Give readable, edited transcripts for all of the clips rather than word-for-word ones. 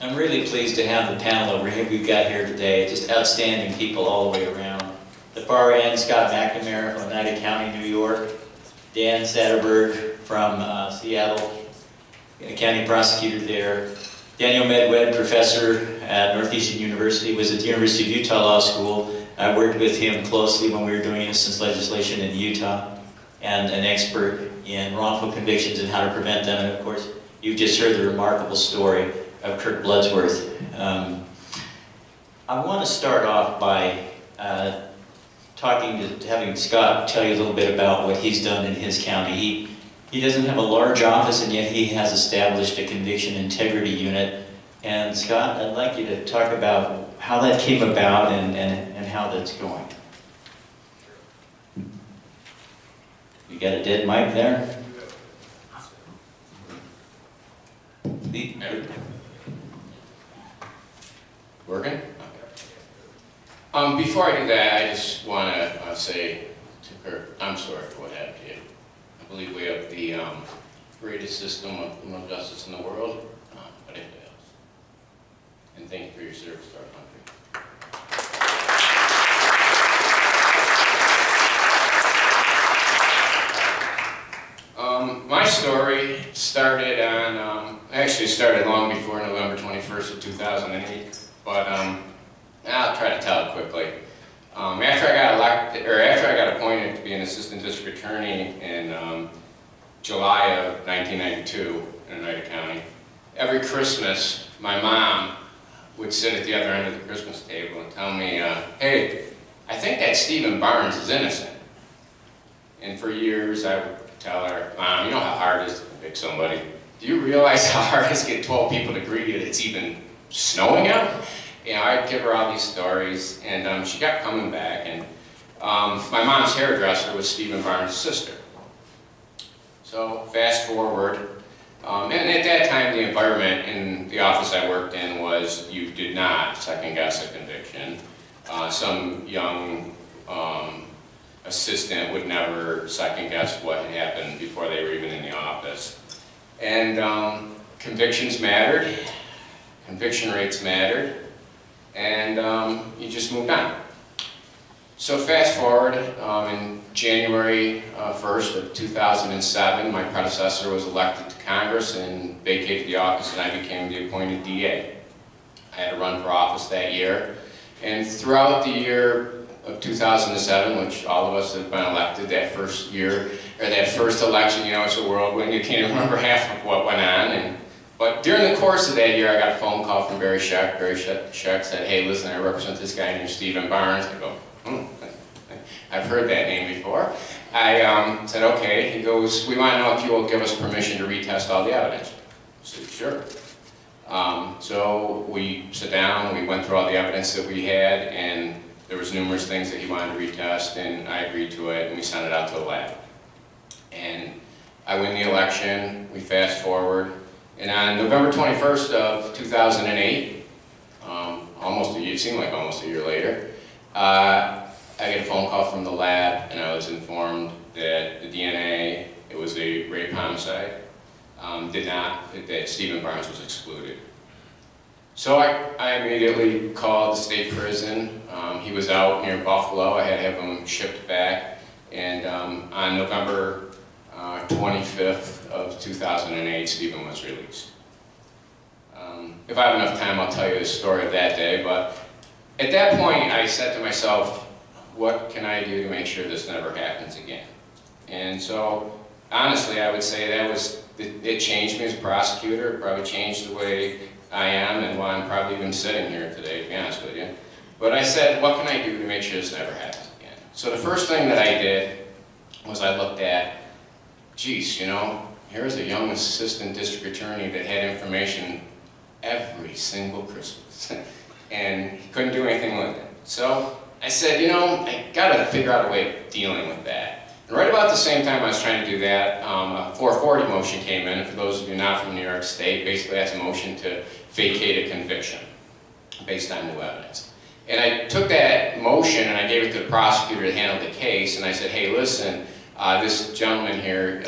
I'm really pleased to have the panel over here we've got here today. Just outstanding people all the way around. The far end, Scott McNamara from Oneida County, New York. Dan Satterberg from Seattle, a county prosecutor there. Daniel Medwed, professor at Northeastern University, was at the University of Utah Law School. I worked with him closely when we were doing innocence legislation in Utah, and an expert in wrongful convictions and how to prevent them. And of course, you've just heard the remarkable story of Kirk Bloodsworth. I want to start off by having Scott tell you a little bit about what he's done in his county. He doesn't have a large office, and yet he has established a conviction integrity unit. And Scott, I'd like you to talk about how that came about and how that's going. You got a dead mic there? Working? Okay. Before I do that, I just want to say to Kirk, I'm sorry for what happened to you. I believe we have the greatest system of criminal justice in the world, but it fails. And thank you for your service to our country. My story started on, actually started long before November 21st of 2008, but I'll try to tell it quickly. After I got elected, or after I got appointed to be an assistant district attorney in July of 1992 in Oneida County, every Christmas my mom would sit at the other end of the Christmas table and tell me, hey, I think that Stephen Barnes is innocent. And for years I would tell her, Mom, you know how hard it is to convict somebody? Do you realize how hard it is to get 12 people to agree that it's even snowing out? You know, I'd give her all these stories, and she kept coming back, and my mom's hairdresser was Stephen Barnes' sister. So fast forward, and at that time the environment in the office I worked in was you did not second guess a conviction. Some young assistant would never second guess what had happened before they were even in the office. And convictions mattered, conviction rates mattered, and you just moved on. So fast forward, in January 1st of 2007, my predecessor was elected to Congress and vacated the office, and I became the appointed DA. I had to run for office that year, and throughout the year of 2007, which all of us have been elected that first year, or that first election, you know, it's a whirlwind, you can't even remember half of what went on. But during the course of that year, I got a phone call from Barry Scheck. Barry Scheck said, hey, listen, I represent this guy named Stephen Barnes. I go, I've heard that name before. I said, okay. He goes, we want to know if you will give us permission to retest all the evidence. I said, sure. So we sat down, we went through all the evidence that we had, and there was numerous things that he wanted to retest, and I agreed to it, and we sent it out to the lab. And I win the election, we fast forward, and on November 21st of 2008, almost a year, it seemed like almost a year later, I get a phone call from the lab, and I was informed that the DNA, it was a rape homicide, that Stephen Barnes was excluded. So I immediately called the state prison. He was out near Buffalo. I had to have him shipped back. And on November 25th of 2008, Stephen was released. If I have enough time, I'll tell you the story of that day. But at that point, I said to myself, what can I do to make sure this never happens again? And so, honestly, I would say it changed me as a prosecutor. It probably changed the way I am and why I'm probably even sitting here today, to be honest with you. But I said, what can I do to make sure this never happens again? So the first thing that I did was I looked at, geez, you know, here's a young assistant district attorney that had information every single Christmas. And he couldn't do anything with it. So I said, you know, I gotta figure out a way of dealing with that. And right about the same time I was trying to do that, a 440 motion came in. And for those of you not from New York State, basically that's a motion to vacate a conviction based on new evidence. And I took that motion and I gave it to the prosecutor to handle the case, and I said, hey, listen, this gentleman here,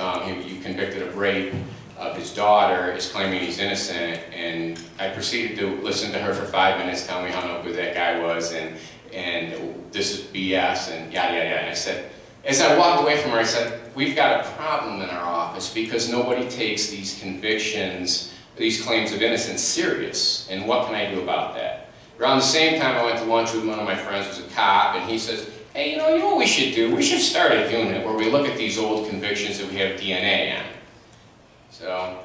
you convicted of rape, of his daughter is claiming he's innocent, and I proceeded to listen to her for 5 minutes, tell me how no good that guy was, and this is BS, and yada, yada, yada. And I said, as I walked away from her, I said, we've got a problem in our office because nobody takes these convictions, these claims of innocence serious, and what can I do about that? Around the same time, I went to lunch with one of my friends who's a cop, and he says, hey, you know what we should do? We should start a unit where we look at these old convictions that we have DNA on. So,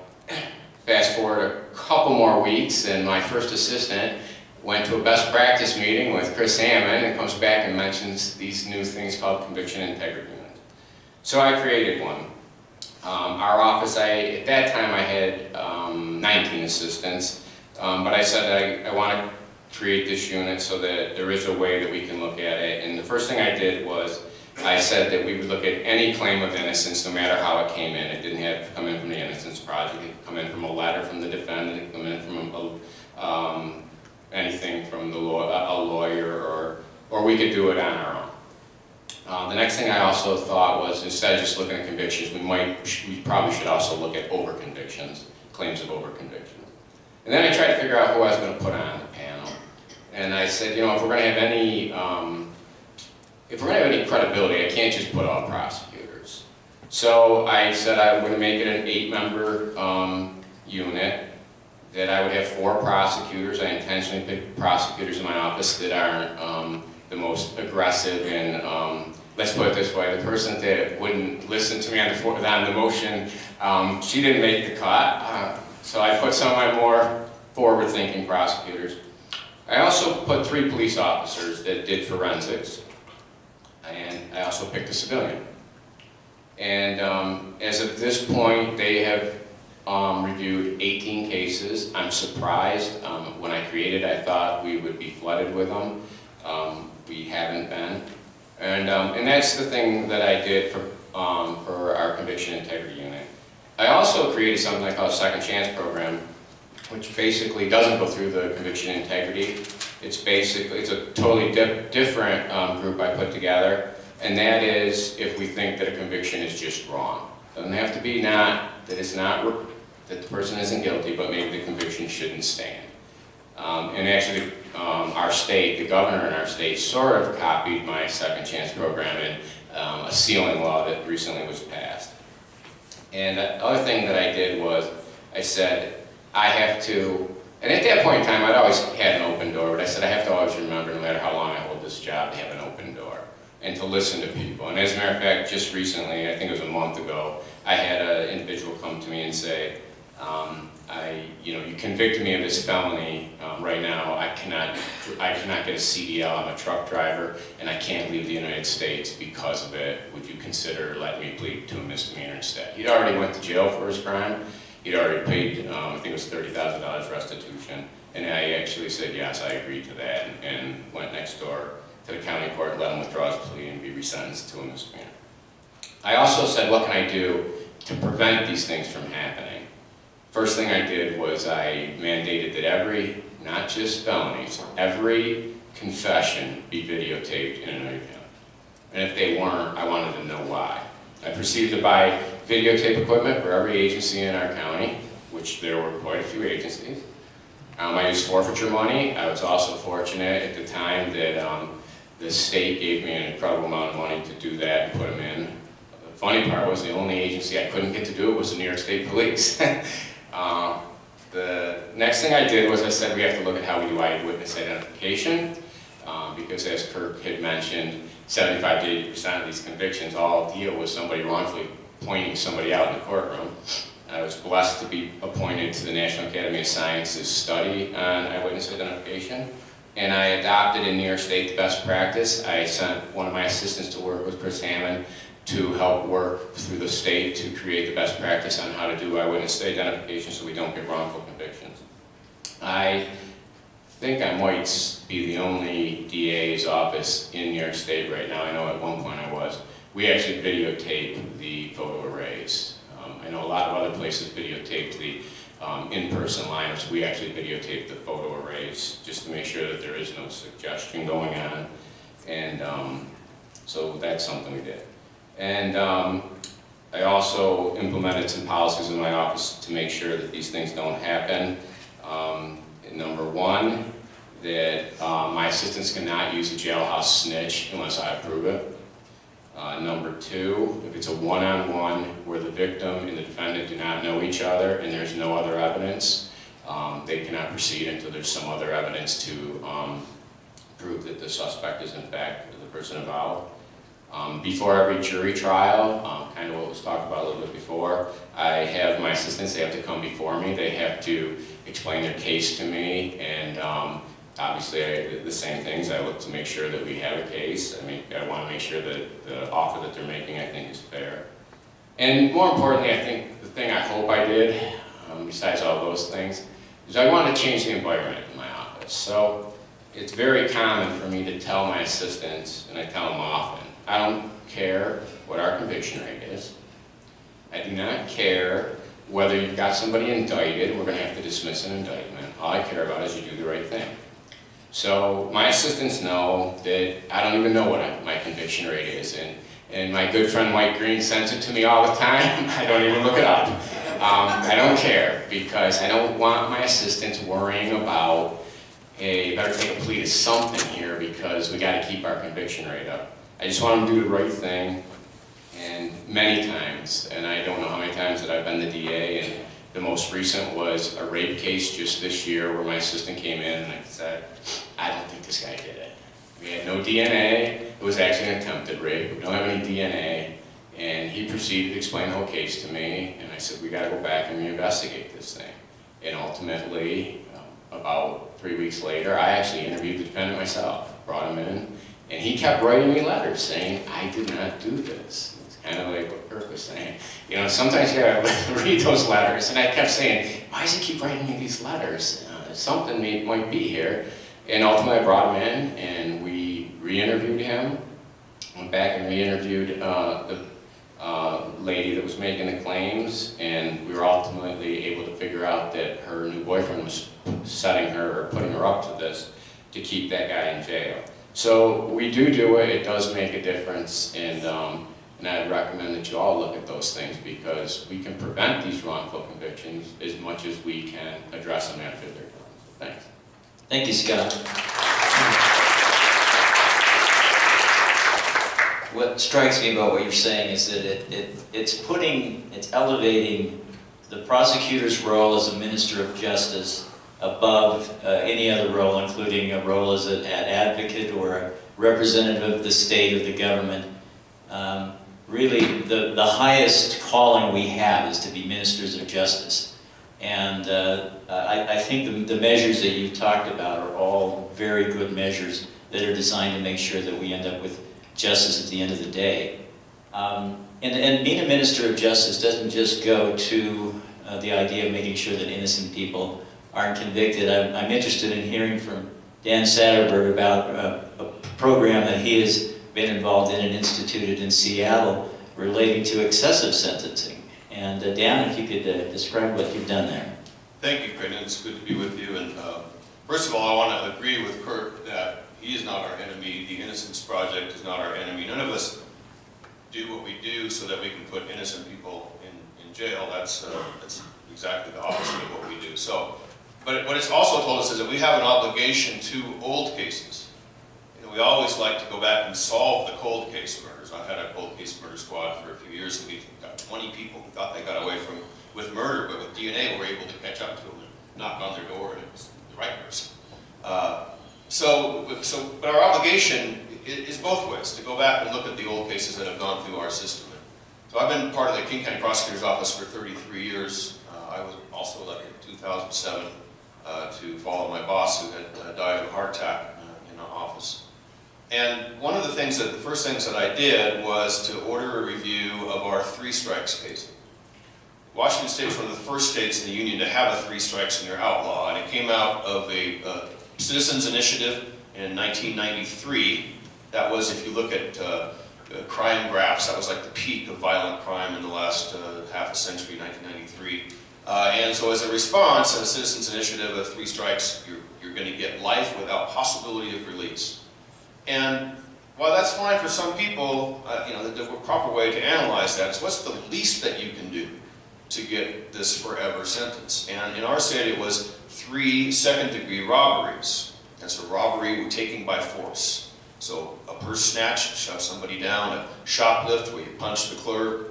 fast forward a couple more weeks, and my first assistant went to a best practice meeting with Chris Hammond and comes back and mentions these new things called conviction integrity units. So I created one. Our office, at that time I had 19 assistants, but I said I want to create this unit so that there is a way that we can look at it. And the first thing I did was I said that we would look at any claim of innocence no matter how it came in. It didn't have to come in from the Innocence Project. It could come in from a letter from the defendant. It could come in from anything from a lawyer, or we could do it on our own. The next thing I also thought was, instead of just looking at convictions, we probably should also look at over-convictions, claims of over-convictions. And then I tried to figure out who I was going to put on the panel. And I said, you know, if we're going to have any credibility, I can't just put all prosecutors. So I said I would make it an 8-member unit, that I would have 4 prosecutors. I intentionally picked prosecutors in my office that aren't the most aggressive and, let's put it this way, the person that wouldn't listen to me on the motion, she didn't make the cut. So I put some of my more forward-thinking prosecutors. I also put 3 police officers that did forensics, and I also picked a civilian. And as of this point, they have reviewed 18 cases. I'm surprised. When I created, I thought we would be flooded with them. We haven't been. And that's the thing that I did for our conviction integrity unit. I also created something I call a second chance program, which basically doesn't go through the conviction integrity. It's a totally different group I put together, and that is if we think that a conviction is just wrong. It doesn't have to be that the person isn't guilty, but maybe the conviction shouldn't stand. And actually, our state, the governor in our state, sort of copied my second chance program in a sealing law that recently was passed. And the other thing that I did was, I said, I have to, and at that point in time, I'd always had an open door, but I said I have to always remember, no matter how long I hold this job, to have an open door and to listen to people. And as a matter of fact, just recently, I think it was a month ago, I had an individual come to me and say, you convicted me of this felony. Right now, I cannot get a CDL. I'm a truck driver, and I can't leave the United States because of it. Would you consider letting me plead to a misdemeanor instead? He'd already went to jail for his crime. He'd already paid, I think it was $30,000 restitution. And I actually said, yes, I agreed to that, and went next door to the county court, let him withdraw his plea, and be resentenced to a misdemeanor. I also said, what can I do to prevent these things from happening? First thing I did was I mandated that not just felonies, every confession be videotaped in an interview. And if they weren't, I wanted to know why. I proceeded to buy videotape equipment for every agency in our county, which there were quite a few agencies. I used forfeiture money. I was also fortunate at the time that the state gave me an incredible amount of money to do that and put them in. The funny part was the only agency I couldn't get to do it was the New York State Police. The next thing I did was I said we have to look at how we do eyewitness identification, because as Kirk had mentioned, 75 to 80% of these convictions all deal with somebody wrongfully pointing somebody out in the courtroom. I was blessed to be appointed to the National Academy of Sciences study on eyewitness identification, and I adopted in New York State the best practice. I sent one of my assistants to work with Chris Hammond to help work through the state to create the best practice on how to do eyewitness identification so we don't get wrongful convictions. I think I might be the only DA's office in New York State right now. I know at one point I was. We actually videotape the photo arrays. I know a lot of other places videotape the in-person lineups. We actually videotape the photo arrays just to make sure that there is no suggestion going on. And so that's something we did. And I also implemented some policies in my office to make sure that these things don't happen. Number one, that my assistants cannot use a jailhouse snitch unless I approve it. Number two, if it's a one-on-one where the victim and the defendant do not know each other and there's no other evidence, they cannot proceed until there's some other evidence to prove that the suspect is in fact the person involved. Before every jury trial, kind of what was talked about a little bit before, I have my assistants, they have to come before me, they have to explain their case to me, and obviously the same things. I look to make sure that we have a case. I mean, I want to make sure that the offer that they're making, I think, is fair. And more importantly, I think the thing I hope I did, besides all those things, is I want to change the environment in my office. So it's very common for me to tell my assistants, and I tell them often, I don't care what our conviction rate is. I do not care whether you've got somebody indicted, we're going to have to dismiss an indictment. All I care about is you do the right thing. So my assistants know that I don't even know what my conviction rate is, and my good friend Mike Green sends it to me all the time. I don't even look it up. I don't care, because I don't want my assistants worrying about, hey, you better take a plea to something here because we got to keep our conviction rate up. I just want them to do the right thing, and many times, and I don't know how many times that I've been the DA, and the most recent was a rape case just this year where my assistant came in and I said, I don't think this guy did it. We had no DNA, it was actually an attempted rape, we don't have any DNA, and he proceeded to explain the whole case to me, and I said, we gotta go back and reinvestigate this thing. And ultimately, about 3 weeks later, I actually interviewed the defendant myself, brought him in, and he kept writing me letters saying, I did not do this. It's kind of like what Kirk was saying. You know, sometimes you gotta read those letters, and I kept saying, why does he keep writing me these letters? Something might be here. And ultimately I brought him in, and we re-interviewed him. Went back and re-interviewed the lady that was making the claims, and we were ultimately able to figure out that her new boyfriend was setting her, or putting her up to this, to keep that guy in jail. So we do it, it does make a difference, and I'd recommend that you all look at those things, because we can prevent these wrongful convictions as much as we can address them after they're done. Thanks. Thank you, Scott. What strikes me about what you're saying is that it's elevating the prosecutor's role as a minister of justice above any other role, including a role as an advocate or a representative of the state or the government. Really, the highest calling we have is to be ministers of justice. And I think the measures that you've talked about are all very good measures that are designed to make sure that we end up with justice at the end of the day. And being a minister of justice doesn't just go to the idea of making sure that innocent people aren't convicted. I'm interested in hearing from Dan Satterberg about a program that he has been involved in and instituted in Seattle relating to excessive sentencing. And Dan, if you could describe what you've done there. Thank you, Brendan. It's good to be with you. And first of all, I want to agree with Kirk that he is not our enemy. The Innocence Project is not our enemy. None of us do what we do so that we can put innocent people in jail. That's exactly the opposite of what we do. So, but what it's also told us is that we have an obligation to old cases. You know, we always like to go back and solve the cold case murders. I've had a cold case murder squad for a few years, and we've got 20 people who thought they got away with murder, but with DNA we were able to catch up to them and knock on their door, and it was the right person. But our obligation is both ways, to go back and look at the old cases that have gone through our system. So I've been part of the King County Prosecutor's Office for 33 years. I was also elected in 2007 to follow my boss, who had died of a heart attack in our office. And one of the first things that I did was to order a review of our 3 strikes case. Washington State was one of the first states in the Union to have a 3 strikes and you're outlaw, and it came out of a citizens initiative in 1993. That was, if you look at crime graphs, that was like the peak of violent crime in the last half a century, 1993. And so as a response, a citizens initiative of 3 strikes, you're going to get life without possibility of release. And while that's fine for some people, the proper way to analyze that is what's the least that you can do to get this forever sentence. And in our state, it was 3 second-degree robberies. That's a robbery with taking by force. So a purse snatch, shove somebody down, a shoplift where you punch the clerk,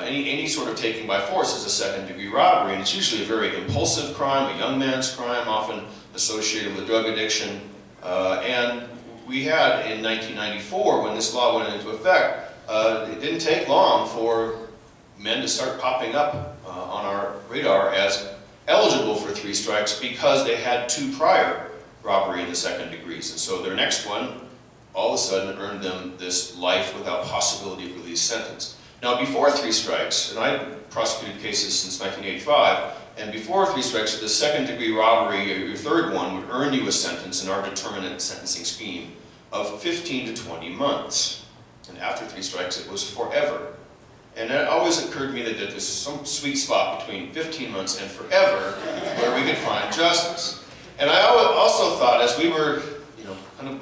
any sort of taking by force is a second-degree robbery, and it's usually a very impulsive crime, a young man's crime, often associated with drug addiction. And we had in 1994, when this law went into effect, it didn't take long for men to start popping up on our radar as eligible for 3 strikes because they had 2 prior robbery in the second degrees. And so their next one all of a sudden earned them this life without possibility of release sentence. Now before 3 strikes, and I prosecuted cases since 1985, and before 3 strikes, the second degree robbery, or your third one, would earn you a sentence in our determinate sentencing scheme of 15 to 20 months. And after 3 strikes, it was forever. And it always occurred to me that there's some sweet spot between 15 months and forever where we could find justice. And I also thought, as we were, kind of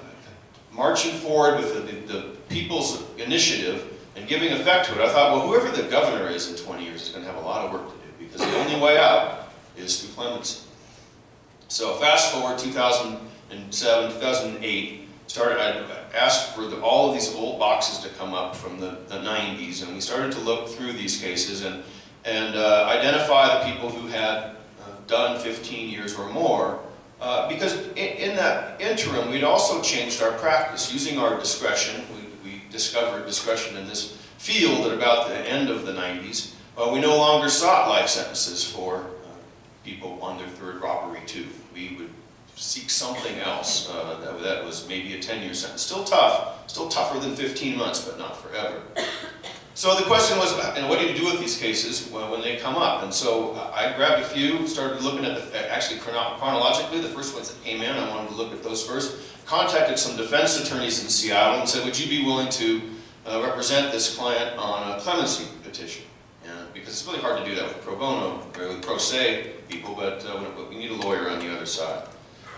marching forward with the people's initiative and giving effect to it, I thought, well, whoever the governor is in 20 years is going to have a lot of work to do, because the only way out is through clemency. So fast forward 2007, 2008, I asked for all of these old boxes to come up from the 90s, and we started to look through these cases and identify the people who had done 15 years or more, because in that interim, we'd also changed our practice. Using our discretion, we discovered discretion in this field at about the end of the 90s. We no longer sought life sentences for people on their 3rd robbery too. We would seek something else that was maybe a 10-year sentence. Still tough, still tougher than 15 months, but not forever. So the question was, what do you do with these cases when they come up? And so I grabbed a few, started looking at actually chronologically, the first ones that came in, I wanted to look at those first. Contacted some defense attorneys in Seattle and said, would you be willing to represent this client on a clemency petition? Because it's really hard to do that with pro bono, or with pro se people, but we need a lawyer on the other side.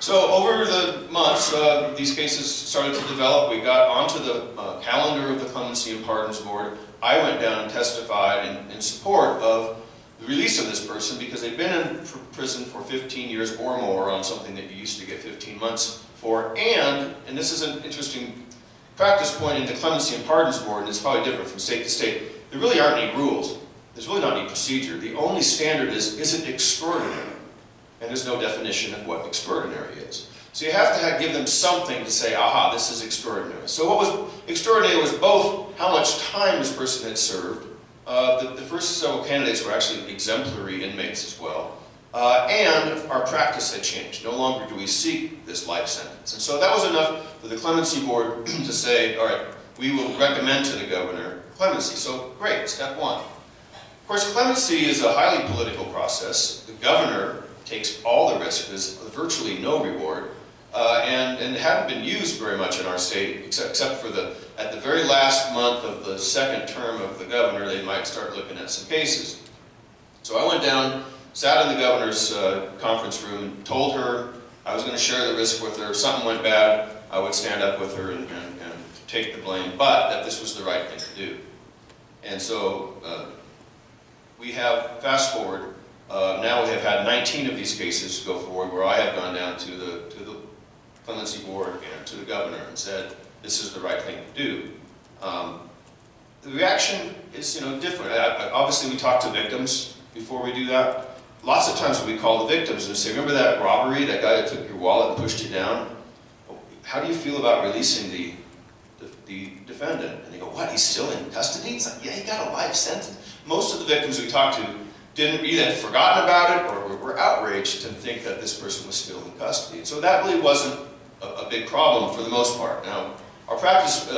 So over the months, these cases started to develop. We got onto the calendar of the Clemency and Pardons Board. I went down and testified in support of the release of this person because they'd been in prison for 15 years or more on something that you used to get 15 months for. And this is an interesting practice point in the Clemency and Pardons Board, and it's probably different from state to state. There really aren't any rules. There's really not any procedure. The only standard is it extraordinary? And there's no definition of what extraordinary is. So you have to give them something to say, aha, this is extraordinary. So what was extraordinary was both how much time this person had served. The first several candidates were actually exemplary inmates as well. And our practice had changed. No longer do we seek this life sentence. And so that was enough for the Clemency Board to say, all right, we will recommend to the governor clemency. So great, step 1. Of course, clemency is a highly political process. The governor takes all the risk. There's virtually no reward, and it hadn't been used very much in our state, except for at the very last month of the 2nd term of the governor, they might start looking at some cases. So I went down, sat in the governor's conference room, and told her I was going to share the risk with her. If something went bad, I would stand up with her and take the blame, but that this was the right thing to do. And so we have, fast forward, now we have had 19 of these cases go forward where I have gone down to the Clemency Board and to the governor and said, this is the right thing to do. The reaction is different. Obviously we talk to victims before we do that. Lots of times we call the victims and say, remember that robbery, that guy that took your wallet and pushed you down? How do you feel about releasing the defendant? And they go, what, he's still in custody? It's like, yeah, he got a life sentence. Most of the victims we talked to didn't either had forgotten about it or were outraged to think that this person was still in custody. And so that really wasn't a big problem for the most part. Now, our practice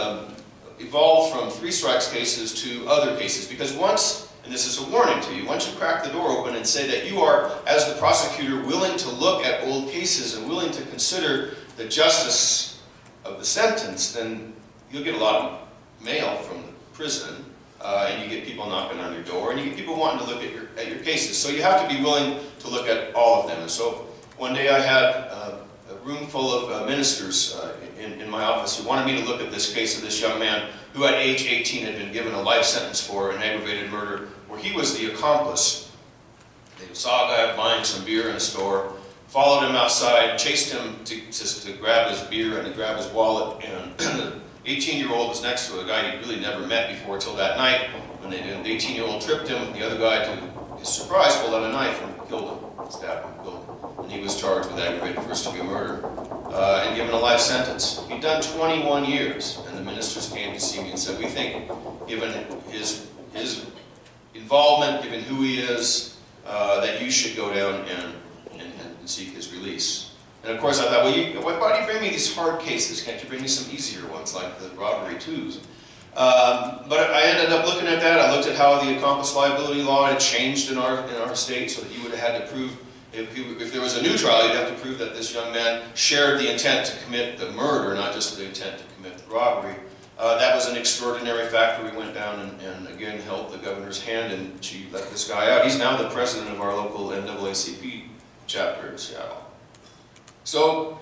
evolved from 3 strikes cases to other cases, because once, and this is a warning to you, once you crack the door open and say that you are, as the prosecutor, willing to look at old cases and willing to consider the justice of the sentence, then you'll get a lot of mail from the prison. And you get people knocking on your door, and you get people wanting to look at your cases. So you have to be willing to look at all of them. And so one day I had a room full of ministers in my office who wanted me to look at this case of this young man who at age 18 had been given a life sentence for an aggravated murder where he was the accomplice. They saw a guy buying some beer in a store, followed him outside, chased him to grab his beer and to grab his wallet, and the 18-year-old was next to a guy he'd really never met before till that night when the 18-year-old tripped him. The other guy, to his surprise, pulled out a knife and killed him, stabbed him, killed him. And he was charged with aggravated first-degree murder and given a life sentence. He'd done 21 years, and the ministers came to see me and said, we think, given his involvement, given who he is, that you should go down and seek his release. And of course I thought, well, why do you bring me these hard cases? Can't you bring me some easier ones, like the robbery twos? But I ended up looking at that. I looked at how the accomplice liability law had changed in our state, so that he would have had to prove, if there was a new trial, he'd have to prove that this young man shared the intent to commit the murder, not just the intent to commit the robbery. That was an extraordinary factor. We went down and again held the governor's hand, and she let this guy out. He's now the president of our local NAACP chapter in Seattle. So,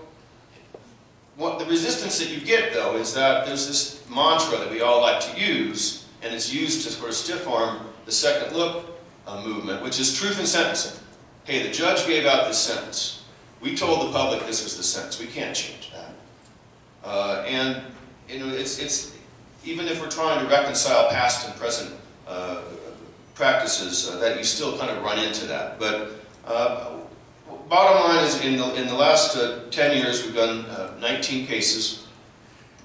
the resistance that you get, though, is that there's this mantra that we all like to use, and it's used to sort of stiff-arm the second look movement, which is truth in sentencing. Hey, the judge gave out this sentence. We told the public this was the sentence. We can't change that. And you know, it's even if we're trying to reconcile past and present practices, that you still kind of run into that. But bottom line is, in the last 10 years, we've done 19 cases.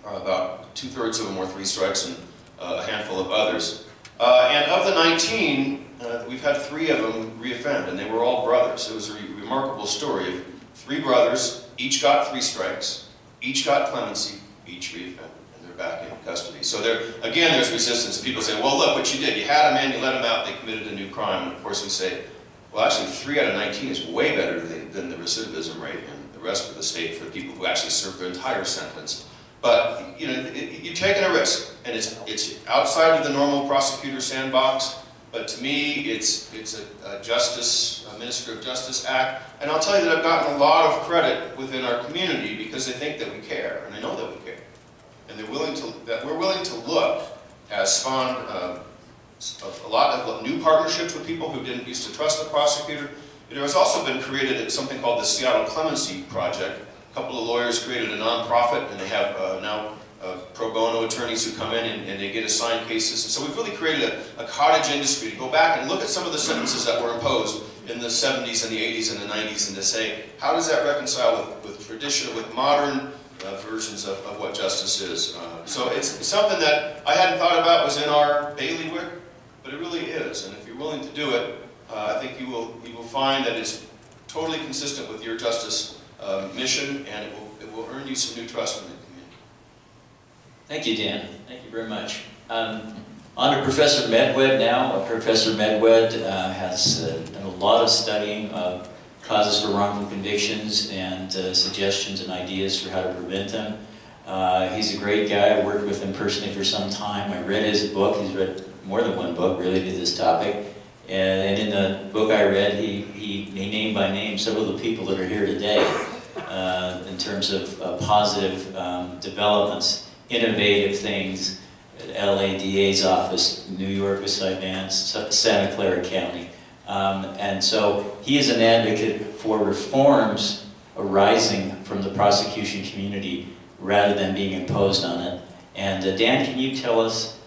About 2/3 of them were 3 strikes, and a handful of others. And of the 19, we've had 3 of them reoffend, and they were all brothers. It was a remarkable story of 3 brothers, each got 3 strikes, each got clemency, each reoffended, and they're back in custody. So again, there's resistance. People say, well, look what you did. You had them in, you let them out, they committed a new crime. And of course we say, well, actually 3 out of 19 is way better than the recidivism rate in the rest of the state for people who actually serve their entire sentence. But you know, you're taking a risk, and it's outside of the normal prosecutor sandbox. But to me, it's a Minister of Justice act, and I'll tell you that I've gotten a lot of credit within our community because they think that we care, and they know that we care, and we're willing to look, has spawned a lot of new partnerships with people who didn't used to trust the prosecutor. There has also been created something called the Seattle Clemency Project. A couple of lawyers created a nonprofit, and they have now pro bono attorneys who come in and they get assigned cases. And so we've really created a cottage industry to go back and look at some of the sentences that were imposed in the 70s and the 80s and the 90s, and to say, how does that reconcile with traditional, with modern versions of what justice is? So it's something that I hadn't thought about was in our bailiwick, but it really is. And if you're willing to do it, I think you will find that it's totally consistent with your justice mission, and it will earn you some new trust in the community. Thank you, Dan. Thank you very much. On to Professor Medwed now. Professor Medwed has done a lot of studying of causes for wrongful convictions and suggestions and ideas for how to prevent them. He's a great guy. I worked with him personally for some time. I read his book. He's read more than one book related to this topic. And in the book I read, he named by name several of the people that are here today in terms of positive developments, innovative things at LA DA's office, New York with Vance, Santa Clara County. And so he is an advocate for reforms arising from the prosecution community rather than being imposed on it. And Dan, can you tell us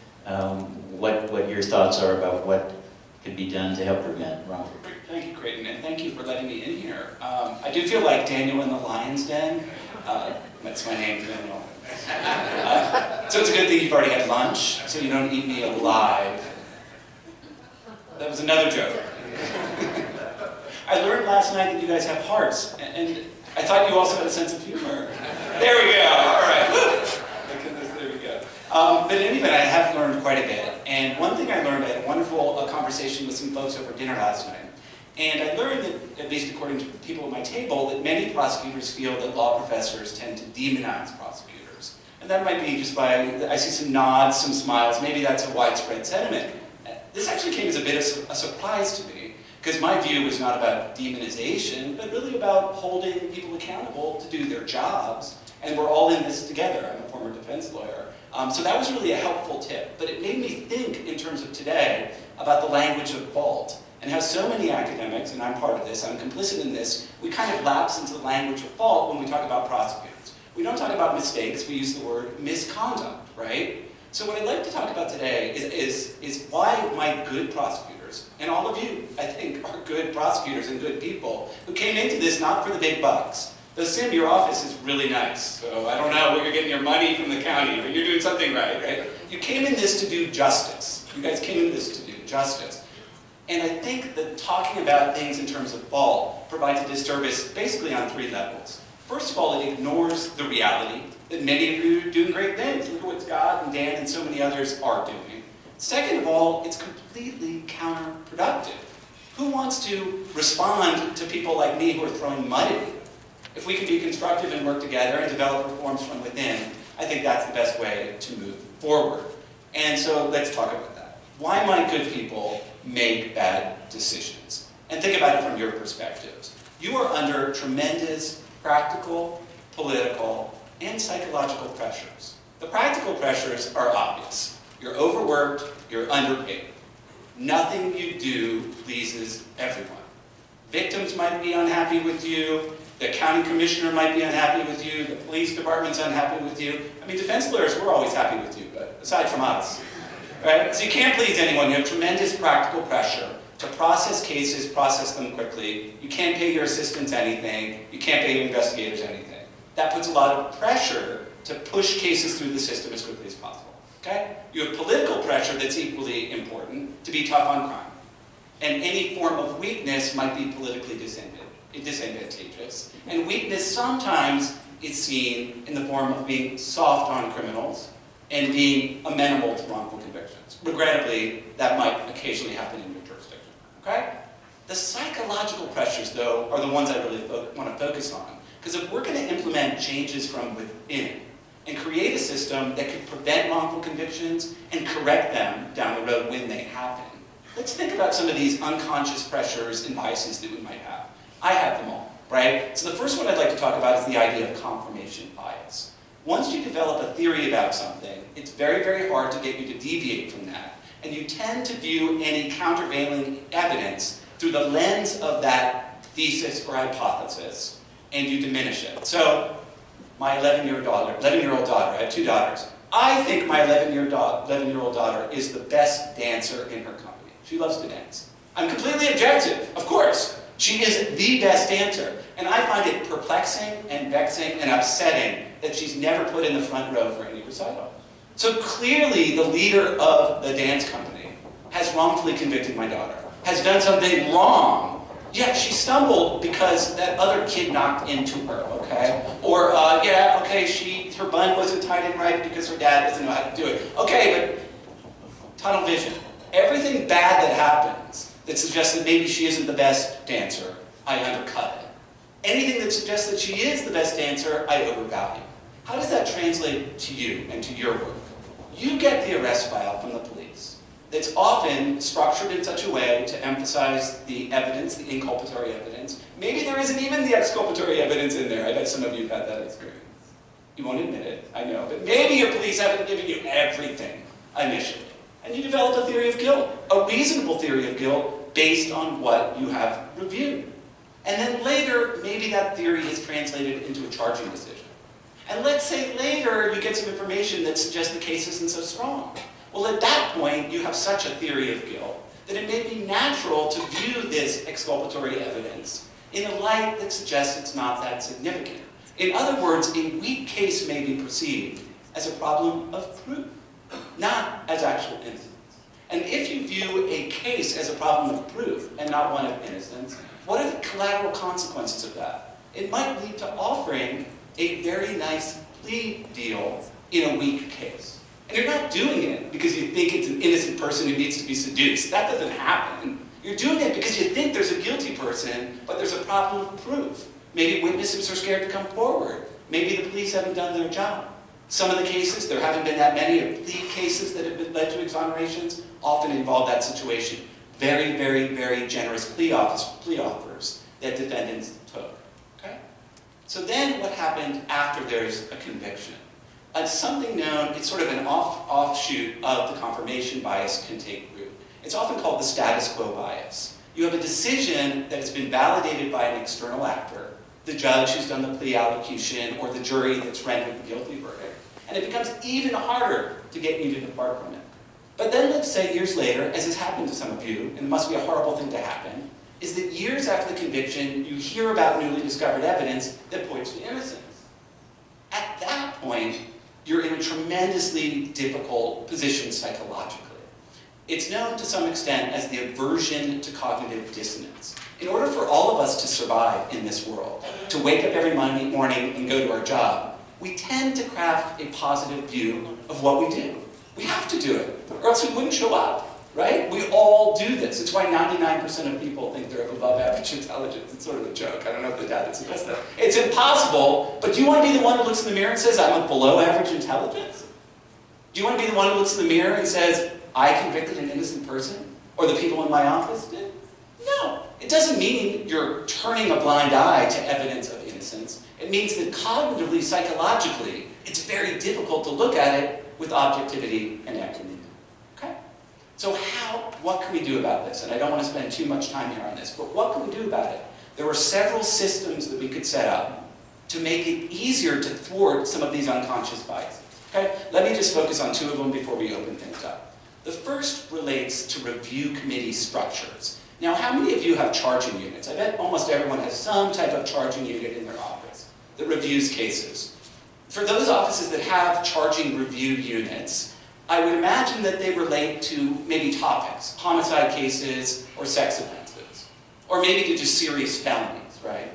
what your thoughts are about what could be done to help prevent wrongful? Thank you, Creighton, and thank you for letting me in here. I do feel like Daniel in the Lion's Den. That's my name, Daniel. So it's a good thing you've already had lunch, so you don't eat me alive. That was another joke. I learned last night that you guys have hearts, and I thought you also had a sense of humor. There we go, all right. My goodness, there we go. But in any event, I have learned quite a bit, and one thing I learned, I had a wonderful conversation with some folks over dinner last night, and I learned that, at least according to the people at my table, that many prosecutors feel that law professors tend to demonize prosecutors. And that might be just by, I see some nods, some smiles, maybe that's a widespread sentiment. This actually came as a bit of a surprise to me, because my view was not about demonization, but really about holding people accountable to do their jobs. And we're all in this together. I'm a former defense lawyer. So that was really a helpful tip. But it made me think in terms of today about the language of fault and how so many academics, and I'm part of this, I'm complicit in this, we kind of lapse into the language of fault when we talk about prosecutors. We don't talk about mistakes, we use the word misconduct, right? So what I'd like to talk about today is why my good prosecutors, and all of you, I think, are good prosecutors and good people who came into this not for the big bucks. The Sim, your office is really nice, so I don't know where you're getting your money from the county, but you're doing something right? You came in this to do justice. You guys came in this to do justice. And I think that talking about things in terms of fault provides a disservice basically on 3 levels. First of all, it ignores the reality that many of you are doing great things. Look at what Scott and Dan and so many others are doing. Second of all, it's completely counterproductive. Who wants to respond to people like me who are throwing mud at you? If we can be constructive and work together and develop reforms from within, I think that's the best way to move forward. And so let's talk about that. Why might good people make bad decisions? And think about it from your perspectives. You are under tremendous practical, political, and psychological pressures. The practical pressures are obvious. You're overworked, you're underpaid. Nothing you do pleases everyone. Victims might be unhappy with you, the county commissioner might be unhappy with you, the police department's unhappy with you. I mean, defense lawyers, we're always happy with you, but aside from us, right? So you can't please anyone. You have tremendous practical pressure to process cases, process them quickly. You can't pay your assistants anything. You can't pay your investigators anything. That puts a lot of pressure to push cases through the system as quickly as possible, okay? You have political pressure that's equally important to be tough on crime. And any form of weakness might be politically disadvantageous. And weakness sometimes is seen in the form of being soft on criminals and being amenable to wrongful convictions. Regrettably, that might occasionally happen in your jurisdiction, okay? The psychological pressures, though, are the ones I really want to focus on. Because if we're going to implement changes from within and create a system that could prevent wrongful convictions and correct them down the road when they happen, let's think about some of these unconscious pressures and biases that we might have. I have them all, right? So the first one I'd like to talk about is the idea of confirmation bias. Once you develop a theory about something, it's very, very hard to get you to deviate from that. And you tend to view any countervailing evidence through the lens of that thesis or hypothesis, and you diminish it. So, my 11-year-old daughter, I have 2 daughters. I think my 11-year-old daughter is the best dancer in her company. She loves to dance. I'm completely objective, of course. She is the best dancer. And I find it perplexing and vexing and upsetting that she's never put in the front row for any recital. So clearly the leader of the dance company has wrongfully convicted my daughter, has done something wrong. Yeah, she stumbled because that other kid knocked into her, okay? Or, yeah, okay, her bun wasn't tied in right because her dad doesn't know how to do it. Okay, but tunnel vision. Everything bad that happens that suggests that maybe she isn't the best dancer, I undercut it. Anything that suggests that she is the best dancer, I overvalue. How does that translate to you and to your work? You get the arrest file from the police. It's often structured in such a way to emphasize the evidence, the inculpatory evidence. Maybe there isn't even the exculpatory evidence in there. I bet some of you have had that experience. You won't admit it, I know, but maybe your police haven't given you everything initially. And you develop a theory of guilt, a reasonable theory of guilt based on what you have reviewed. And then later, maybe that theory is translated into a charging decision. And let's say later you get some information that suggests the case isn't so strong. Well, at that point, you have such a theory of guilt that it may be natural to view this exculpatory evidence in a light that suggests it's not that significant. In other words, a weak case may be perceived as a problem of proof, not as actual innocence. And if you view a case as a problem of proof and not one of innocence, what are the collateral consequences of that? It might lead to offering a very nice plea deal in a weak case. And you're not doing it because you think it's an innocent person who needs to be seduced. That doesn't happen. You're doing it because you think there's a guilty person, but there's a problem of proof. Maybe witnesses are scared to come forward. Maybe the police haven't done their job. Some of the cases, there haven't been that many of plea cases that have led to exonerations, often involve that situation. Very, very, very generous plea offers that defendants took. Okay? So then what happened after there's a conviction? Something known, it's sort of an offshoot of the confirmation bias can take root. It's often called the status quo bias. You have a decision that has been validated by an external actor, the judge who's done the plea allocution, or the jury that's rendered the guilty verdict, and it becomes even harder to get you to depart from it. But then let's say years later, as has happened to some of you, and it must be a horrible thing to happen, is that years after the conviction, you hear about newly discovered evidence that points to innocence. At that point, you're in a tremendously difficult position psychologically. It's known to some extent as the aversion to cognitive dissonance. In order for all of us to survive in this world, to wake up every morning and go to our job, we tend to craft a positive view of what we do. We have to do it, or else we wouldn't show up, right? We all do this. It's why 99% of people think they're of above average intelligence. It's sort of a joke. I don't know if the data suggests that. It's impossible, but do you want to be the one who looks in the mirror and says, I'm of below average intelligence? Do you want to be the one who looks in the mirror and says, I convicted an innocent person? Or the people in my office did? No. It doesn't mean you're turning a blind eye to evidence of innocence. It means that cognitively, psychologically, it's very difficult to look at it with objectivity and equanimity. Okay? So what can we do about this? And I don't want to spend too much time here on this, but what can we do about it? There were several systems that we could set up to make it easier to thwart some of these unconscious biases. Okay? Let me just focus on two of them before we open things up. The first relates to review committee structures. Now, how many of you have charging units? I bet almost everyone has some type of charging unit in their office that reviews cases. For those offices that have charging review units, I would imagine that they relate to maybe topics, homicide cases or sex offenses, or maybe to just serious felonies, right?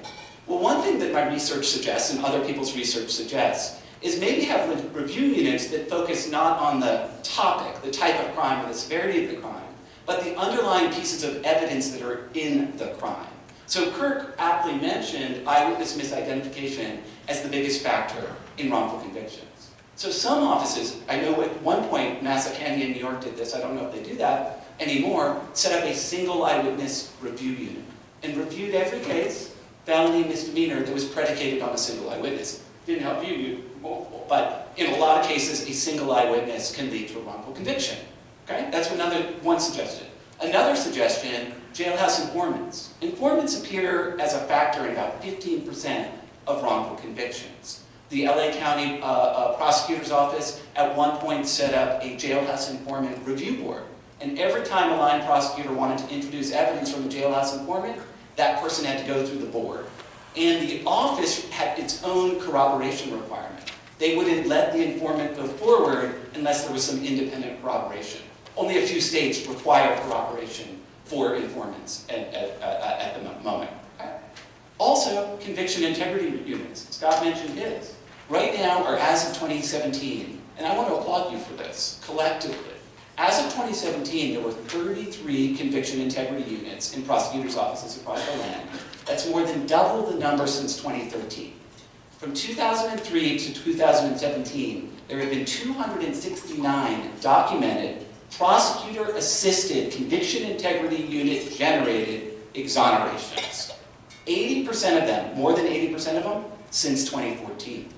Well, one thing that my research suggests, and other people's research suggests, is maybe have review units that focus not on the topic, the type of crime, or the severity of the crime, but the underlying pieces of evidence that are in the crime. So Kirk aptly mentioned eyewitness misidentification as the biggest factor in wrongful convictions. So some offices, I know at one point Nassau County in New York did this, I don't know if they do that anymore, set up a single eyewitness review unit and reviewed every case, felony, misdemeanor, that was predicated on a single eyewitness. Didn't help you multiple, but in a lot of cases, a single eyewitness can lead to a wrongful conviction. Okay? That's one suggestion. Another suggestion, jailhouse informants. Informants appear as a factor in about 15% of wrongful convictions. The LA County Prosecutor's Office at one point set up a jailhouse informant review board. And every time a line prosecutor wanted to introduce evidence from a jailhouse informant, that person had to go through the board. And the office had its own corroboration requirement. They wouldn't let the informant go forward unless there was some independent corroboration. Only a few states require corroboration for informants at the moment. Okay? Also, conviction integrity units. Scott mentioned his. Right now, or as of 2017, and I want to applaud you for this, collectively, as of 2017, there were 33 conviction integrity units in prosecutors' offices across the land. That's more than double the number since 2013. From 2003 to 2017, there have been 269 documented prosecutor-assisted conviction integrity unit-generated exonerations. 80% of them, more than 80% of them, since 2014.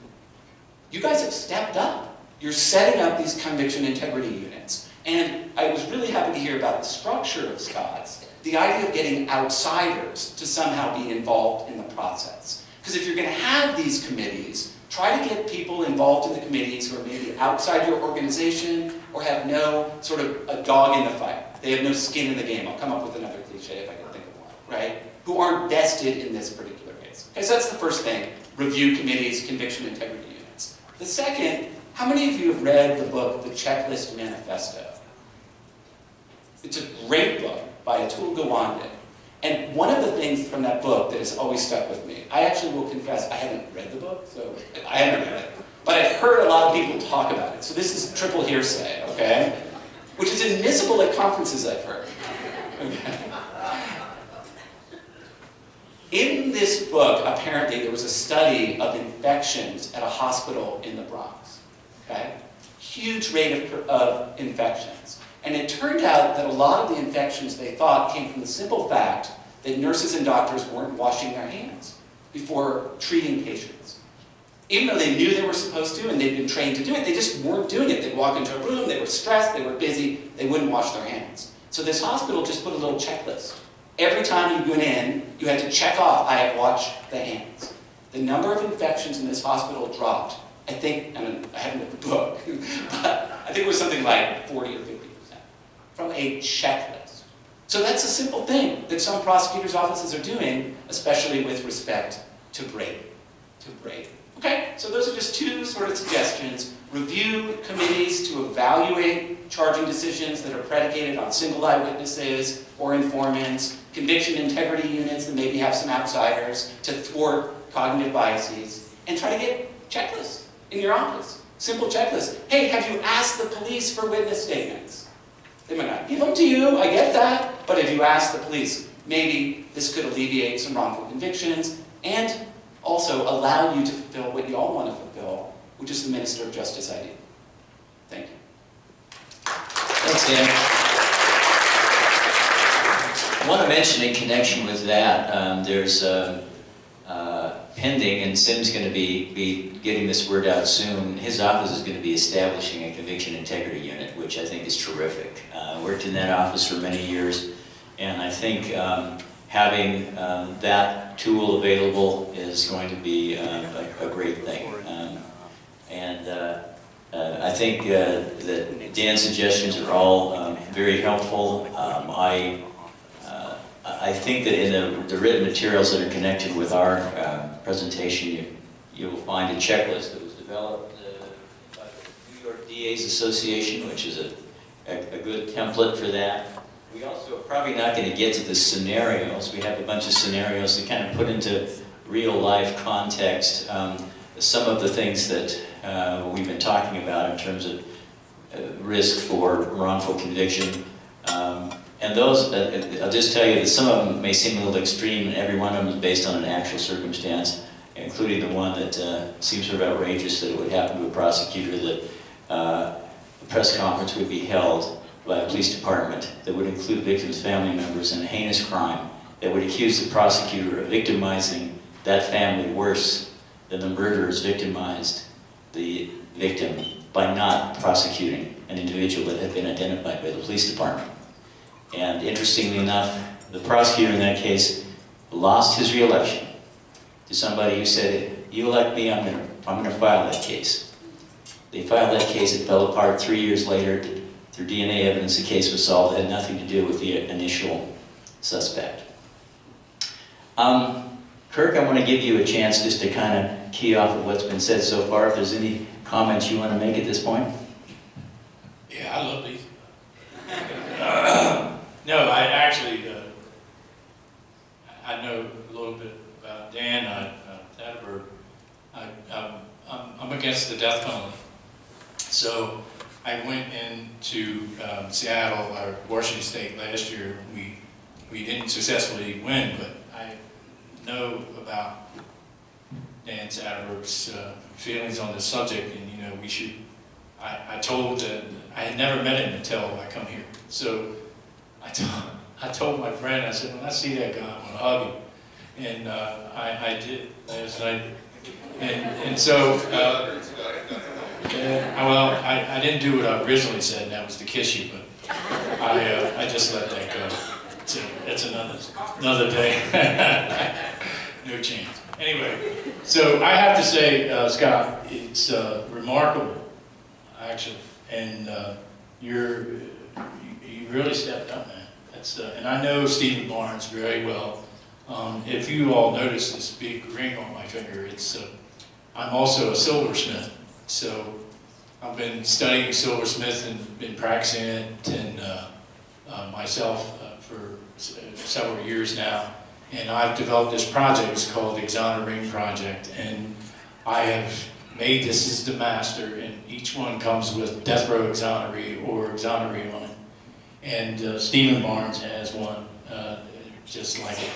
You guys have stepped up. You're setting up these conviction integrity units. And I was really happy to hear about the structure of Scott's, the idea of getting outsiders to somehow be involved in the process. Because if you're going to have these committees, try to get people involved in the committees who are maybe outside your organization or have no sort of a dog in the fight. They have no skin in the game. I'll come up with another cliche if I can think of one, right? Who aren't vested in this particular case. Okay, so that's the first thing, review committees, conviction integrity units. The second, how many of you have read the book, The Checklist Manifesto? It's a great book by Atul Gawande. And one of the things from that book that has always stuck with me, I actually will confess, I haven't read the book, so I haven't read it. But I've heard a lot of people talk about it. So this is triple hearsay, okay? Which is admissible at conferences, I've heard. Okay. In this book, apparently, there was a study of infections at a hospital in the Bronx. Okay? Huge rate of infections. And it turned out that a lot of the infections they thought came from the simple fact that nurses and doctors weren't washing their hands. before treating patients. Even though they knew they were supposed to and they'd been trained to do it, they just weren't doing it. They'd walk into a room, they were stressed, they were busy, they wouldn't wash their hands. So this hospital just put a little checklist. Every time you went in, you had to check off, I have washed the hands. The number of infections in this hospital dropped. I think, I haven't read the book, but I think it was something like 40 or 50% from a checklist. So that's a simple thing that some prosecutors' offices are doing, especially with respect to Brady. Okay, so those are just two sort of suggestions. Review committees to evaluate charging decisions that are predicated on single eyewitnesses or informants, conviction integrity units that maybe have some outsiders to thwart cognitive biases, and try to get checklists in your office. Simple checklists. Hey, have you asked the police for witness statements? They might not give them to you, I get that, but if you ask the police, maybe this could alleviate some wrongful convictions and also allow you to fulfill what you all want to fulfill, which is the Minister of Justice ideal. Thank you. Thanks, Dan. I want to mention in connection with that, there's pending, and Sim's going to be getting this word out soon. His office is going to be establishing a conviction integrity unit, which I think is terrific. Worked in that office for many years, and I think having that tool available is going to be a great thing. I think that Dan's suggestions are all very helpful. I think that in the written materials that are connected with our presentation, you'll find a checklist that was developed by the New York DA's Association, which is a good template for that. We also are probably not going to get to the scenarios. We have a bunch of scenarios that kind of put into real life context some of the things that we've been talking about in terms of risk for wrongful conviction. And those, I'll just tell you that some of them may seem a little extreme, and every one of them is based on an actual circumstance, including the one that seems sort of outrageous, that it would happen to a prosecutor, that a press conference would be held by a police department that would include victims' family members in a heinous crime that would accuse the prosecutor of victimizing that family worse than the murderers victimized the victim by not prosecuting an individual that had been identified by the police department. And interestingly enough, the prosecutor in that case lost his re-election to somebody who said, "You elect me, I'm going to file that case." They filed that case, it fell apart 3 years later. Through DNA evidence, the case was solved. It had nothing to do with the initial suspect. Kirk, I want to give you a chance just to kind of key off of what's been said so far. If there's any comments you want to make at this point. Yeah, I love these. No, I actually, I know a little bit about Dan Atterberg. I'm against the death penalty. So I went into Seattle, or Washington State last year. We didn't successfully win, but I know about Dan Atterberg's feelings on this subject, and you know, we should. I told I had never met him until I come here. So I told my friend, I said, when I see that guy, I'm gonna hug him, and I did last night, and so. Well, I didn't do what I originally said, and that was to kiss you, but I just let that go. It's another day. No chance. Anyway, so I have to say, Scott, it's remarkable, actually, and you really stepped up, man. And I know Stephen Barnes very well. If you all notice this big ring on my finger, I'm also a silversmith. So I've been studying silversmith and been practicing it and myself for several years now. And I've developed this project. It's called the Exoner Ring Project. And I have made this as the master, and each one comes with Death Row Exonery or Exonery on it. And Stephen Barnes has one just like it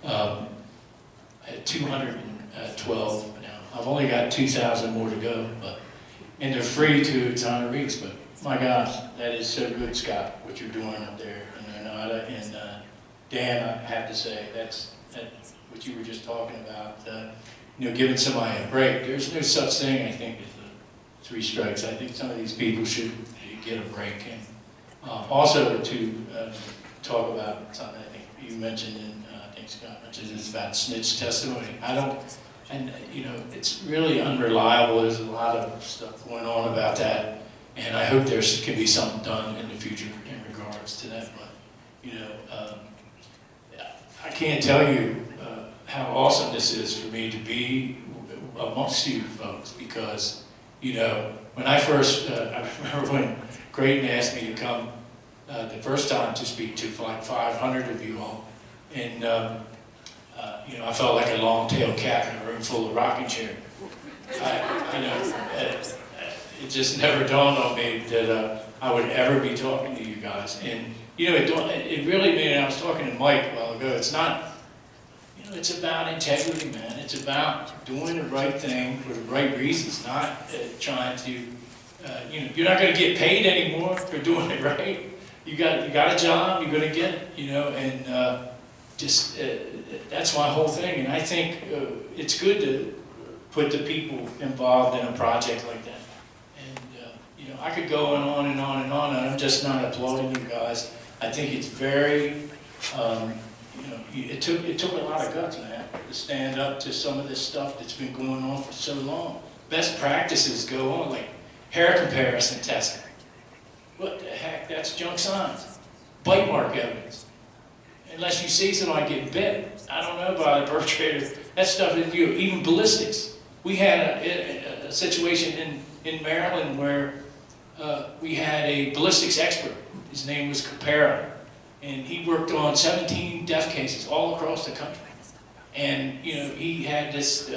now. At 212 now. I've only got 2,000 more to go, and they're free to exonerees. But my gosh, that is so good, Scott, what you're doing up there in Granada. And Dan, I have to say, what you were just talking about, you know, giving somebody a break. There's no such thing, I think, as 3 strikes. I think some of these people should get a break. And also to talk about something I think you mentioned, and I think Scott mentioned, is about snitch testimony. And you know, it's really unreliable. There's a lot of stuff going on about that, and I hope there can be something done in the future in regards to that. But you know, I can't tell you how awesome this is for me to be amongst you folks, because you know, when I first, I remember when Creighton asked me to come the first time to speak to like 500 of you all, and you know, I felt like a long-tailed cat in a room full of rocking chairs. You know, it just never dawned on me that I would ever be talking to you guys. And you know, it really made. I was talking to Mike a while ago. It's not. You know, it's about integrity, man. It's about doing the right thing for the right reasons, not trying to. You know, you're not going to get paid anymore for doing it right. You got a job. You're going to get it. You know, and just that's my whole thing. And I think it's good to put the people involved in a project like that. And you know, I could go on and on and on, and I'm just not applauding you guys. I think it's very. You know, it took a lot of guts, man, to stand up to some of this stuff that's been going on for so long. Best practices go on, like hair comparison testing. What the heck? That's junk science. Bite mark evidence. Unless you see somebody get bit, I don't know about the perpetrator. That stuff is you. Even ballistics. We had a situation in Maryland where we had a ballistics expert. His name was Capera. And he worked on 17 death cases all across the country. And, you know, he had this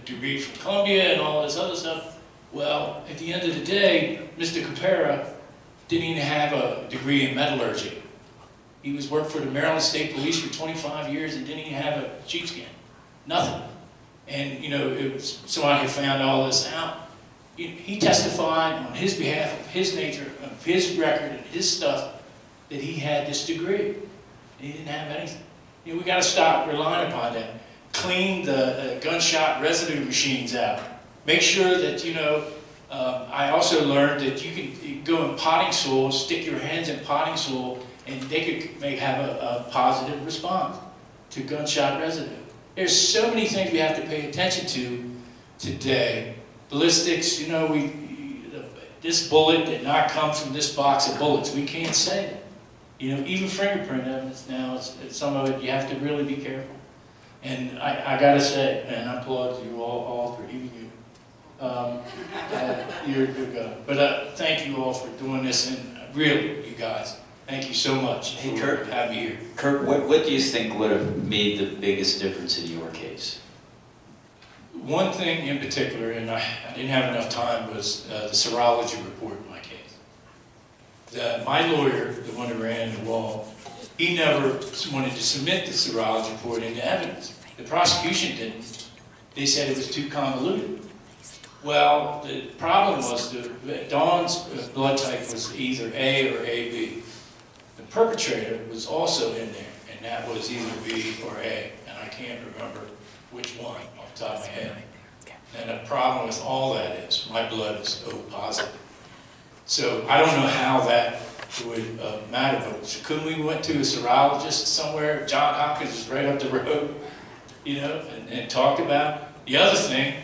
degree from Columbia and all this other stuff. Well, at the end of the day, Mr. Capera didn't even have a degree in metallurgy. He was worked for the Maryland State Police for 25 years and didn't even have a sheepskin. Nothing. And, you know, somebody had found all this out. He testified on his behalf of his nature, of his record, and his stuff, that he had this degree, and he didn't have anything. You know, we got to stop relying upon that. Clean the gunshot residue machines out. Make sure that, you know, I also learned that you can go in potting soil, stick your hands in potting soil, and they could have a positive response to gunshot residue. There's so many things we have to pay attention to today. Ballistics, you know, this bullet did not come from this box of bullets. We can't say that. You know, even fingerprint evidence now, some of it you have to really be careful. And I gotta say, and I applaud you all for even you. You're a good guy. But thank you all for doing this, and really, you guys, thank you so much Hey, for Kirk, having me here. Kirk, what do you think would have made the biggest difference in your case? One thing in particular, and I didn't have enough time, was the serology report in my case. My lawyer, the one that ran the wall, he never wanted to submit the serology report into evidence. The prosecution didn't. They said it was too convoluted. Well, the problem was Dawn's blood type was either A or AB. The perpetrator was also in there, and that was either B or A, and I can't remember which one off the top of my head. And the problem with all that is my blood is O positive. So I don't know how that would matter, but couldn't we went to a serologist somewhere? John Hopkins is right up the road, you know, and talked about it. The other thing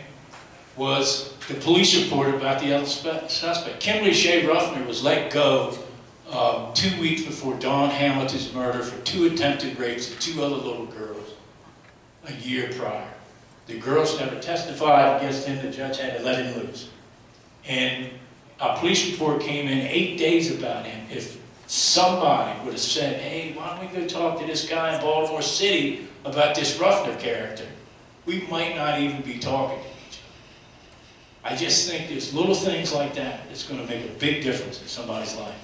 was the police report about the other suspect. Kimberly Shea Ruffner was let go 2 weeks before Dawn Hamilton's murder for 2 attempted rapes of 2 other little girls a year prior. The girls never testified against him. The judge had to let him loose. And a police report came in 8 days about him. If somebody would have said, hey, why don't we go talk to this guy in Baltimore City about this Ruffner character, we might not even be talking to each other. I just think there's little things like that that's going to make a big difference in somebody's life.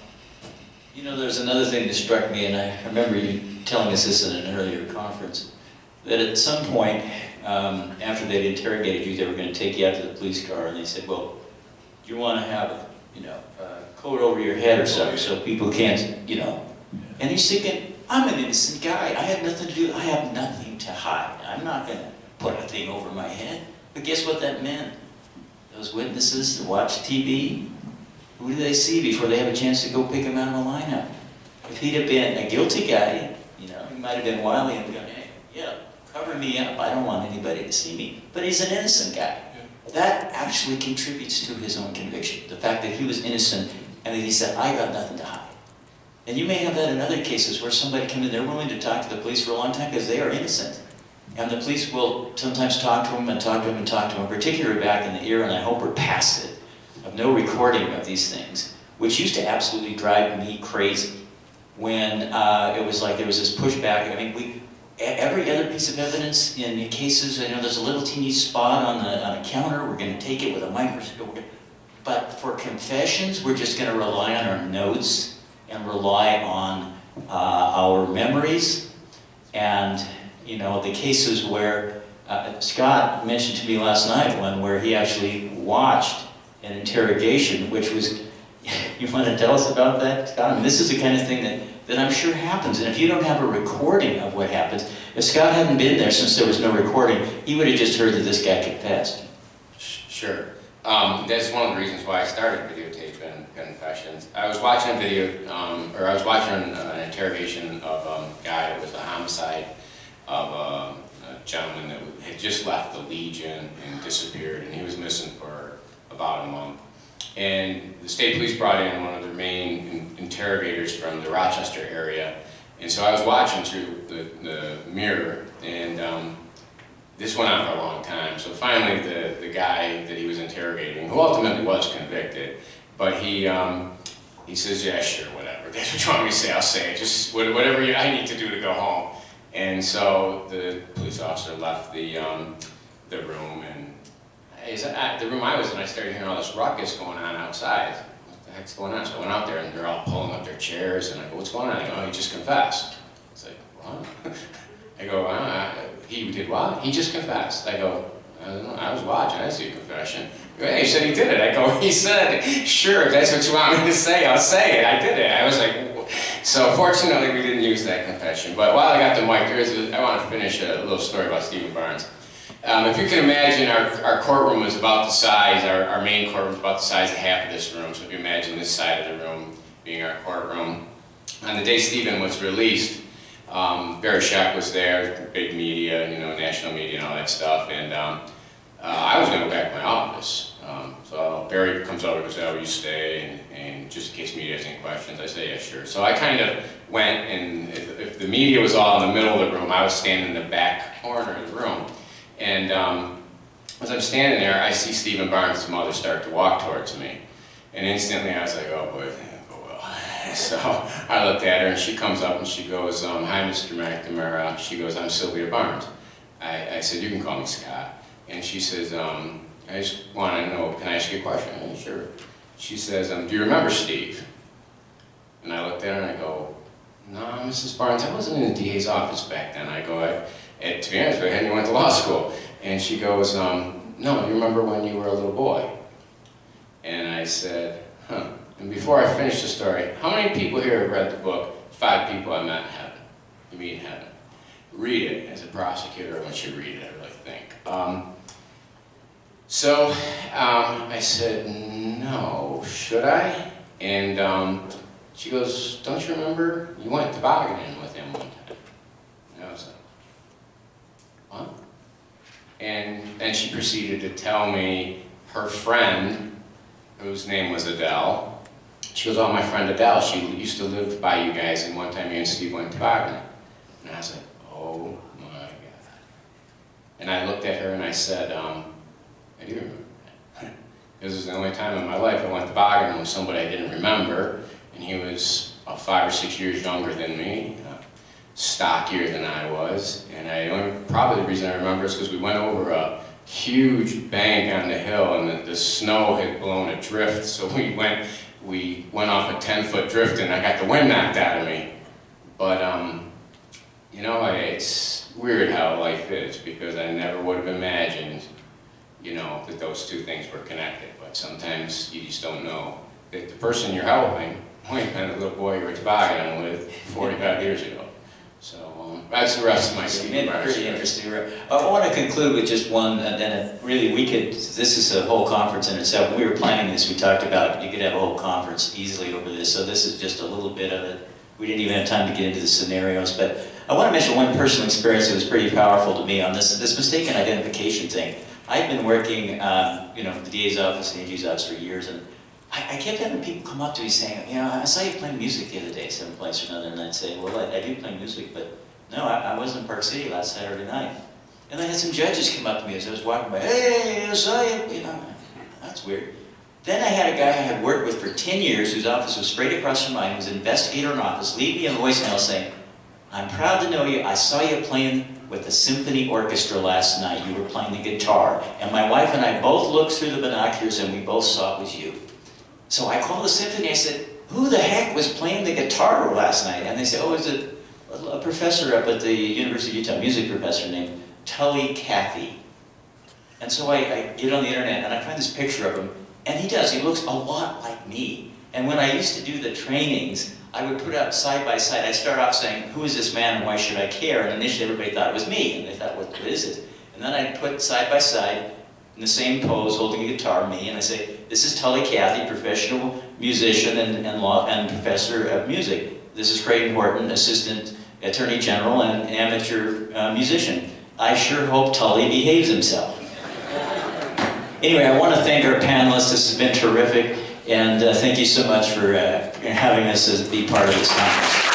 You know, there's another thing that struck me, and I remember you telling us this in an earlier conference, that at some point, after they'd interrogated you, they were going to take you out to the police car, and they said, well, do you want to have a, you know, a coat over your head or something so people can't, you know. And he's thinking, I'm an innocent guy. I had nothing to do. I have nothing nothing to hide. I'm not going to put a thing over my head. But guess what that meant? Those witnesses that watch TV, who do they see before they have a chance to go pick him out of the lineup? If he'd have been a guilty guy, you know, he might have been wily and gone, hey, yeah, cover me up. I don't want anybody to see me. But he's an innocent guy. That actually contributes to his own conviction. The fact that he was innocent and that he said, I got nothing to hide. And you may have that in other cases where somebody comes in, they're willing to talk to the police for a long time because they are innocent. And the police will sometimes talk to them and talk to them and talk to them, particularly back in the era, and I hope we're past it, of no recording of these things, which used to absolutely drive me crazy. When it was like there was this pushback. I mean, every other piece of evidence in cases, you know, there's a little teeny spot on a counter, we're going to take it with a microscope. But for confessions, we're just going to rely on our notes and rely on our memories. And, you know, the cases where, Scott mentioned to me last night one where he actually watched an interrogation, which was, you want to tell us about that, Scott? I mean, this is the kind of thing that I'm sure happens. And if you don't have a recording of what happens, if Scott hadn't been there since there was no recording, he would have just heard that this guy confessed. Sure. That's one of the reasons why I started videotaping confessions. I was watching a video, or I was watching an interrogation of a guy that was a homicide of a gentleman that had just left the Legion and disappeared, and he was missing for about a month. And the state police brought in one of their main interrogators from the Rochester area, and so I was watching through the mirror, and this went on for a long time. So finally, the guy that he was interrogating, who ultimately was convicted, but he says, yeah, sure, whatever. That's what you want me to say, I'll say it. Just whatever I need to do to go home. And so the police officer left the room, and the room I was in, I started hearing all this ruckus going on outside. What the heck's going on? So I went out there, and they're all pulling up their chairs, and I go, what's going on? I go, oh, he just confessed. It's like, what? I go, he did what? He just confessed. I go, I don't know, I was watching, I see a confession. He goes, hey, he said he did it. I go, he said, sure, if that's what you want me to say, I'll say it. I did it. I was like, so fortunately we didn't use that confession. But while I got the mic, I want to finish a little story about Stephen Barnes. If you can imagine, our courtroom was about the size, our main courtroom was about the size of half of this room. So if you imagine this side of the room being our courtroom. On the day Stephen was released, Barry Scheck was there, big media, you know, national media and all that stuff, and I was going to go back to my office. So Barry comes over and goes, oh, you stay, and just in case media has any questions, I say, yeah, sure. So I kind of went, and if the media was all in the middle of the room, I was standing in the back corner of the room. And as I'm standing there, I see Stephen Barnes' mother start to walk towards me. And instantly I was like, oh boy, oh well. So I looked at her, and she comes up and she goes, hi, Mr. McNamara. She goes, I'm Sylvia Barnes. I said, you can call me Scott. And she says, I just want to know, can I ask you a question? I said, sure. She says, do you remember Steve? And I looked at her and I go, no, Mrs. Barnes, I wasn't in the DA's office back then. I go, to be honest with you, I hadn't went to law school. And she goes, no, you remember when you were a little boy? And I said, huh. And before I finish the story, how many people here have read the book, 5 People I Met in Heaven? You Meet in Heaven. Read it. As a prosecutor, once you read it, I really think. So I said, no, should I? And she goes, don't you remember? You went tobogganing with him one time. And I was like, what? And then she proceeded to tell me her friend, whose name was Adele, she goes, oh, my friend Adele, she used to live by you guys, and one time you and Steve went tobogganing. And I was like, oh my God. And I looked at her and I said, I do remember that. This is the only time in my life I went tobogganing with somebody I didn't remember, and he was about 5 or 6 years younger than me, stockier than I was, and probably the reason I remember is because we went over a huge bank on the hill, and the snow had blown a drift, so we went off a 10-foot drift, and I got the wind knocked out of me. But you know, it's weird how life is, because I never would have imagined, you know, that those two things were connected. But sometimes you just don't know that the person you're helping might have been the little boy you were tobogganing with 45 years ago. So that's the rest of my speech. Pretty interesting. I want to conclude with just one, and then really we could, this is a whole conference in itself. When we were planning this, we talked about you could have a whole conference easily over this, so this is just a little bit of it. We didn't even have time to get into the scenarios, but I want to mention one personal experience that was pretty powerful to me on this mistaken identification thing. I've been working, the DA's office and AG's office for years, and I kept having people come up to me saying, I saw you playing music the other day, some place or another, and I'd say, well, I do play music, but no, I was in Park City last Saturday night. And I had some judges come up to me as I was walking by, hey, I saw you, that's weird. Then I had a guy I had worked with for 10 years, whose office was straight across from mine, who was an investigator in office, leave me a voicemail saying, I'm proud to know you, I saw you playing with the symphony orchestra last night. You were playing the guitar. And my wife and I both looked through the binoculars and we both saw it was you. So I called the symphony, I said, who the heck was playing the guitar last night? And they said, oh, it was a professor up at the University of Utah, music professor named Tully Cathy. And so I get on the internet and I find this picture of him, and he does, he looks a lot like me. And when I used to do the trainings, I would put up side by side. I'd start off saying, who is this man and why should I care? And initially everybody thought it was me, and they thought, what is it? And then I'd put side by side, in the same pose, holding a guitar, me, and I say, this is Tully Cathy, professional musician and professor of music. This is Craig Horton, assistant attorney general and amateur musician. I sure hope Tully behaves himself. Anyway, I want to thank our panelists. This has been terrific, and thank you so much for having us as be part of this conference.